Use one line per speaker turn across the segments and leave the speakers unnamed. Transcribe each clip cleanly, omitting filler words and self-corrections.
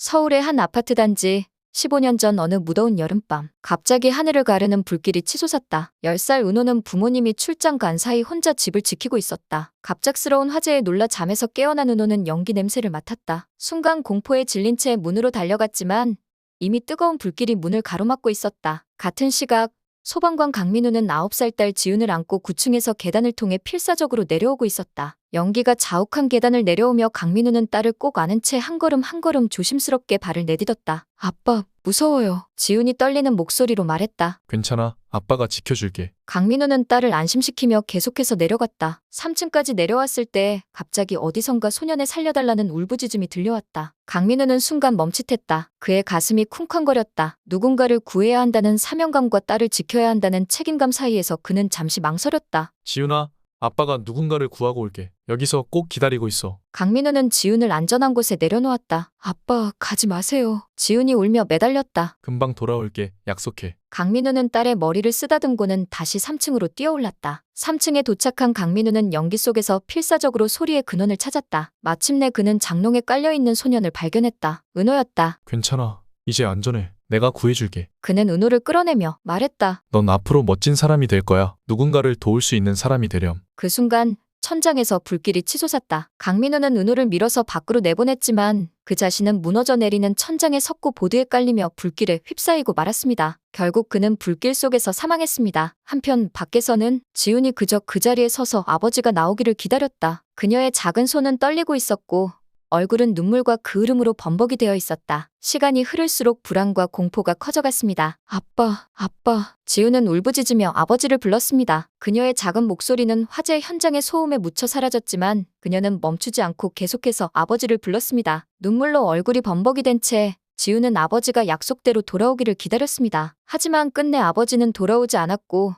서울의 한 아파트 단지. 15년 전 어느 무더운 여름밤, 갑자기 하늘을 가르는 불길이 치솟았다. 10살 은호는 부모님이 출장 간 사이 혼자 집을 지키고 있었다. 갑작스러운 화재에 놀라 잠에서 깨어난 은호는 연기 냄새를 맡았다. 순간 공포에 질린 채 문으로 달려갔지만 이미 뜨거운 불길이 문을 가로막고 있었다. 같은 시각 소방관 강민우는 9살 딸 지훈을 안고 9층에서 계단을 통해 필사적으로 내려오고 있었다. 연기가 자욱한 계단을 내려오며 강민우는 딸을 꼭 안은 채 한 걸음 한 걸음 조심스럽게 발을 내딛었다. 아빠, 무서워요. 지훈이 떨리는 목소리로 말했다.
괜찮아. 아빠가 지켜줄게.
강민우는 딸을 안심시키며 계속해서 내려갔다. 3층까지 내려왔을 때 갑자기 어디선가 소년을 살려달라는 울부짖음이 들려왔다. 강민우는 순간 멈칫했다. 그의 가슴이 쿵쾅거렸다. 누군가를 구해야 한다는 사명감과 딸을 지켜야 한다는 책임감 사이에서 그는 잠시 망설였다.
지훈아, 아빠가 누군가를 구하고 올게. 여기서 꼭 기다리고 있어.
강민우는 지훈을 안전한 곳에 내려놓았다. 아빠, 가지 마세요. 지훈이 울며 매달렸다.
금방 돌아올게. 약속해.
강민우는 딸의 머리를 쓰다듬고는 다시 3층으로 뛰어올랐다. 3층에 도착한 강민우는 연기 속에서 필사적으로 소리의 근원을 찾았다. 마침내 그는 장롱에 깔려있는 소년을 발견했다. 은호였다.
괜찮아. 이제 안전해. 내가 구해줄게.
그는 은호를 끌어내며 말했다.
넌 앞으로 멋진 사람이 될 거야. 누군가를 도울 수 있는 사람이 되렴.
그 순간 천장에서 불길이 치솟았다. 강민우는 은호를 밀어서 밖으로 내보냈지만 그 자신은 무너져 내리는 천장의 석고 보드에 깔리며 불길에 휩싸이고 말았습니다. 결국 그는 불길 속에서 사망했습니다. 한편 밖에서는 지훈이 그저 그 자리에 서서 아버지가 나오기를 기다렸다. 그녀의 작은 손은 떨리고 있었고 얼굴은 눈물과 그을음으로 범벅이 되어 있었다. 시간이 흐를수록 불안과 공포가 커져갔습니다. 아빠, 아빠. 지훈은 울부짖으며 아버지를 불렀습니다. 그녀의 작은 목소리는 화재 현장의 소음에 묻혀 사라졌지만 그녀는 멈추지 않고 계속해서 아버지를 불렀습니다. 눈물로 얼굴이 범벅이 된 채 지훈은 아버지가 약속대로 돌아오기를 기다렸습니다. 하지만 끝내 아버지는 돌아오지 않았고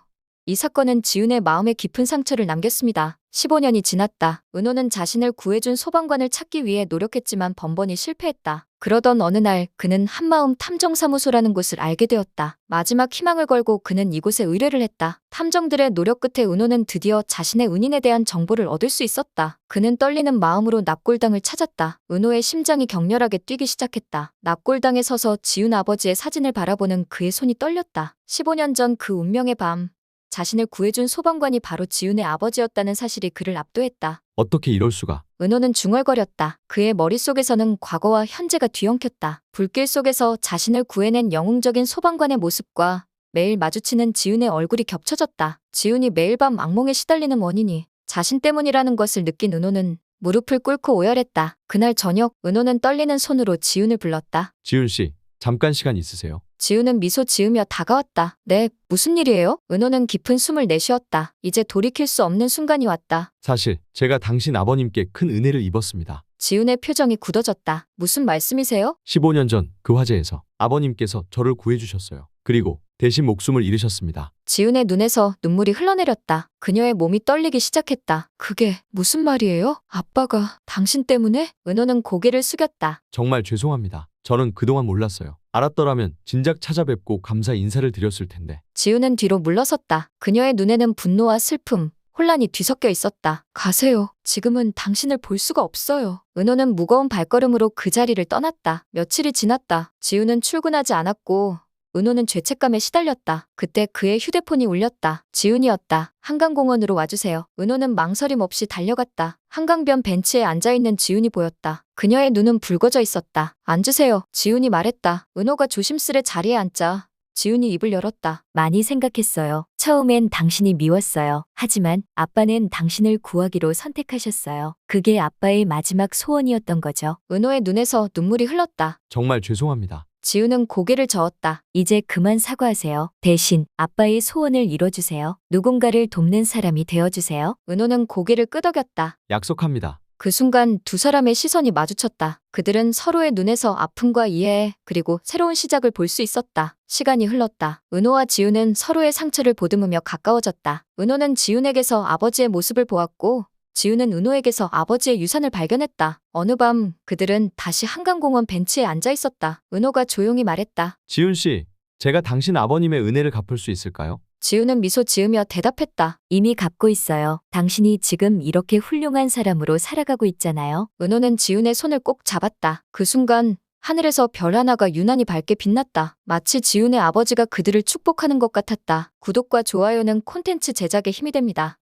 이 사건은 지훈의 마음에 깊은 상처를 남겼습니다. 15년이 지났다. 은호는 자신을 구해준 소방관을 찾기 위해 노력했지만 번번이 실패했다. 그러던 어느 날 그는 한마음 탐정사무소라는 곳을 알게 되었다. 마지막 희망을 걸고 그는 이곳에 의뢰를 했다. 탐정들의 노력 끝에 은호는 드디어 자신의 은인에 대한 정보를 얻을 수 있었다. 그는 떨리는 마음으로 납골당을 찾았다. 은호의 심장이 격렬하게 뛰기 시작했다. 납골당에 서서 지훈 아버지의 사진을 바라보는 그의 손이 떨렸다. 15년 전 그 운명의 밤. 자신을 구해준 소방관이 바로 지훈의 아버지였다는 사실이 그를 압도했다.
어떻게 이럴 수가?
은호는 중얼거렸다. 그의 머릿속에서는 과거와 현재가 뒤엉켰다. 불길 속에서 자신을 구해낸 영웅적인 소방관의 모습과 매일 마주치는 지훈의 얼굴이 겹쳐졌다. 지훈이 매일 밤 악몽에 시달리는 원인이 자신 때문이라는 것을 느낀 은호는 무릎을 꿇고 오열했다. 그날 저녁 은호는 떨리는 손으로 지훈을 불렀다.
지훈 씨, 잠깐 시간 있으세요?
지훈은 미소 지으며 다가왔다. 네, 무슨 일이에요? 은호는 깊은 숨을 내쉬었다. 이제 돌이킬 수 없는 순간이 왔다.
사실 제가 당신 아버님께 큰 은혜를 입었습니다.
지훈의 표정이 굳어졌다. 무슨 말씀이세요?
15년 전 그 화재에서 아버님께서 저를 구해주셨어요. 그리고 대신 목숨을 잃으셨습니다.
지훈의 눈에서 눈물이 흘러내렸다. 그녀의 몸이 떨리기 시작했다. 그게 무슨 말이에요? 아빠가 당신 때문에? 은호는 고개를 숙였다.
정말 죄송합니다. 저는 그동안 몰랐어요. 알았더라면 진작 찾아뵙고 감사 인사를 드렸을 텐데.
지훈은 뒤로 물러섰다. 그녀의 눈에는 분노와 슬픔, 혼란이 뒤섞여 있었다. 가세요. 지금은 당신을 볼 수가 없어요. 은호는 무거운 발걸음으로 그 자리를 떠났다. 며칠이 지났다. 지훈은 출근하지 않았고 은호는 죄책감에 시달렸다. 그때 그의 휴대폰이 울렸다. 지훈이었다. 한강공원으로 와주세요. 은호는 망설임 없이 달려갔다. 한강변 벤치에 앉아있는 지훈이 보였다. 그녀의 눈은 붉어져 있었다. 앉으세요. 지훈이 말했다. 은호가 조심스레 자리에 앉자 지훈이 입을 열었다. 많이 생각했어요. 처음엔 당신이 미웠어요. 하지만 아빠는 당신을 구하기로 선택하셨어요. 그게 아빠의 마지막 소원이었던 거죠. 은호의 눈에서 눈물이 흘렀다.
정말 죄송합니다.
지훈은 고개를 저었다. 이제 그만 사과하세요. 대신 아빠의 소원을 이뤄주세요. 누군가를 돕는 사람이 되어주세요. 은호는 고개를 끄덕였다.
약속합니다.
그 순간 두 사람의 시선이 마주쳤다. 그들은 서로의 눈에서 아픔과 이해, 그리고 새로운 시작을 볼 수 있었다. 시간이 흘렀다. 은호와 지훈은 서로의 상처를 보듬으며 가까워졌다. 은호는 지훈에게서 아버지의 모습을 보았고 지훈은 은호에게서 아버지의 유산을 발견했다. 어느 밤 그들은 다시 한강공원 벤치에 앉아 있었다. 은호가 조용히 말했다.
지훈 씨, 제가 당신 아버님의 은혜를 갚을 수 있을까요?
지훈은 미소 지으며 대답했다. 이미 갚고 있어요. 당신이 지금 이렇게 훌륭한 사람으로 살아가고 있잖아요. 은호는 지훈의 손을 꼭 잡았다. 그 순간 하늘에서 별 하나가 유난히 밝게 빛났다. 마치 지훈의 아버지가 그들을 축복하는 것 같았다. 구독과 좋아요는 콘텐츠 제작에 힘이 됩니다.